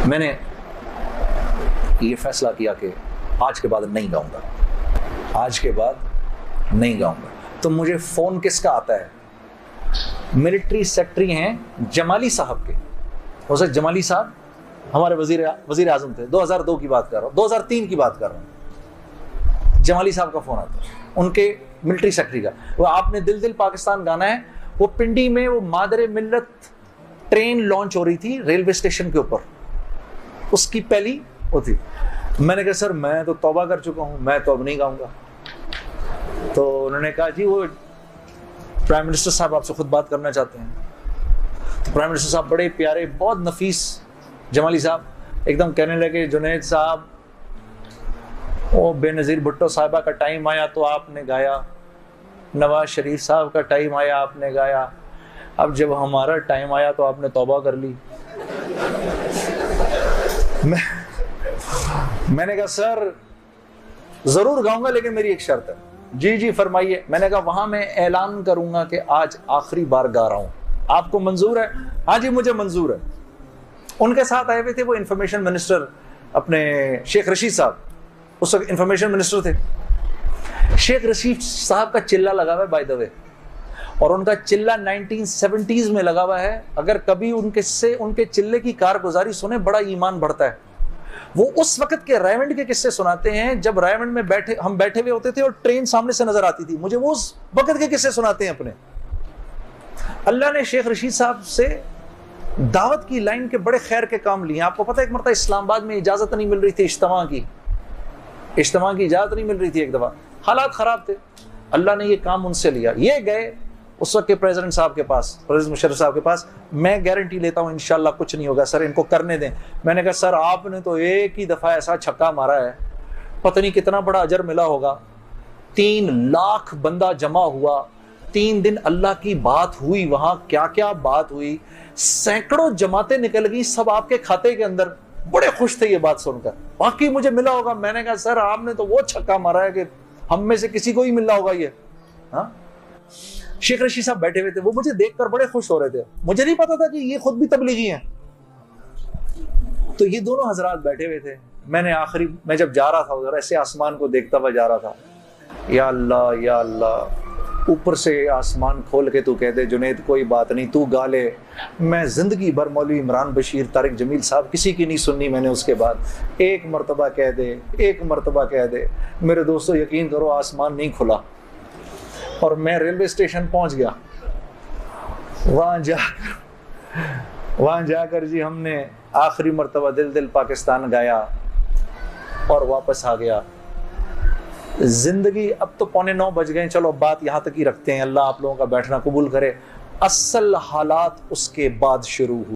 मैंने ये फैसला किया कि आज के बाद नहीं गाऊंगा, आज के बाद नहीं गाऊंगा। तो मुझे फ़ोन किसका आता है? मिलिट्री सेक्रेटरी हैं जमाली साहब के। हो सकता जमाली साहब हमारे वजीर आजम थे, 2002 की बात कर रहा हूँ, 2003 की बात कर रहा हूँ। जमाली साहब का फ़ोन आता है, उनके मिलिट्री सेक्रेटरी का। वो आपने दिल दिल पाकिस्तान गाना है, वो पिंडी में वो मादरे मिल्लत ट्रेन लॉन्च हो रही थी रेलवे स्टेशन के ऊपर, उसकी पहली वो थी। मैंने कहा सर मैं तो तौबा कर चुका हूँ, मैं तो अब नहीं गाऊंगा। तो उन्होंने कहा जी वो प्राइम मिनिस्टर साहब आपसे खुद बात करना चाहते हैं। तो प्राइम मिनिस्टर साहब बड़े प्यारे, बहुत नफीस जमाली साहब एकदम कहने लगे, जुनैद साहब वो बेनज़ीर भुट्टो साहिबा का टाइम आया तो आपने गाया, नवाज शरीफ साहब का टाइम आया आपने गाया, अब जब हमारा टाइम आया तो आपने तौबा कर ली। मैंने कहा सर जरूर गाऊंगा लेकिन मेरी एक शर्त है। जी जी फरमाइए। मैंने कहा वहां मैं ऐलान करूंगा कि आज आखिरी बार गा रहा हूं, आपको मंजूर है? हाँ जी मुझे मंजूर है। उनके साथ आए हुए थे वो इंफॉर्मेशन मिनिस्टर अपने शेख रशीद साहब, उस वक्त इंफॉर्मेशन मिनिस्टर थे। शेख रशीद साहब का चिल्ला लगा हुआ है बाय द वे, और उनका चिल्ला 1970s में लगा हुआ है। अगर कभी उनके चिल्ले की कारगुजारी सुने बड़ा ईमान बढ़ता है। वो उस वक्त के रायमंड के किस्से सुनाते हैं, जब रायमंड में हम बैठे हुए होते थे और ट्रेन सामने से नजर आती थी। मुझे वो उस वक्त के किस्से सुनाते हैं अपने। अल्लाह ने शेख रशीद साहब से दावत की लाइन के बड़े खैर के काम लिए। आपको पता है एक मरतबा इस्लामाबाद में इजाजत नहीं मिल रही थी इज्तिमा की इजाजत नहीं मिल रही थी, एक दफा हालात खराब थे। अल्लाह ने ये काम उनसे लिया, ये गए उस वक्त के प्रेसिडेंट साहब के पास, प्रेसिडेंट मुशर्रफ साहब के पास। मैं गारंटी लेता हूँ इंशाल्लाह कुछ नहीं होगा सर, इनको करने दें। मैंने कहा सर आपने तो एक ही दफा ऐसा छक्का मारा है, पता नहीं कितना बड़ा अजर मिला होगा। 3 लाख बंदा जमा हुआ, 3 दिन अल्लाह की बात हुई, वहां क्या क्या बात हुई, सैकड़ों जमातें निकल गई सब आपके खाते के अंदर। बड़े खुश थे ये बात सुनकर, बाकी मुझे मिला होगा। मैंने कहा सर आपने तो वो छक्का मारा है कि हम में से किसी को ही मिला होगा ये। हाँ, शेख रशीद साहब बैठे हुए थे, वो मुझे देखकर बड़े खुश हो रहे थे। मुझे नहीं पता था कि ये खुद भी तबलीगी हैं। तो ये दोनों हजरात बैठे हुए थे। मैं जब जा रहा था उधर ऐसे आसमान को देखता हुआ जा रहा था, या अल्लाह ऊपर से आसमान खोल के तू कह दे जुनैद कोई बात नहीं तू गा ले। मैं जिंदगी भर मौलवी इमरान बशीर, तारिक जमील साहब किसी की नहीं सुननी मैंने। उसके बाद एक मरतबा कह दे। मेरे दोस्तों यकीन करो आसमान नहीं खुला और मैं रेलवे स्टेशन पहुंच गया। वहां जाकर जी हमने आखिरी मरतबा दिल दिल पाकिस्तान गाया और वापस आ गया। जिंदगी अब तो 8:45 बज गए, चलो बात यहाँ तक ही रखते हैं। अल्लाह आप लोगों का बैठना कबूल करे। असल हालात उसके बाद शुरू हुए।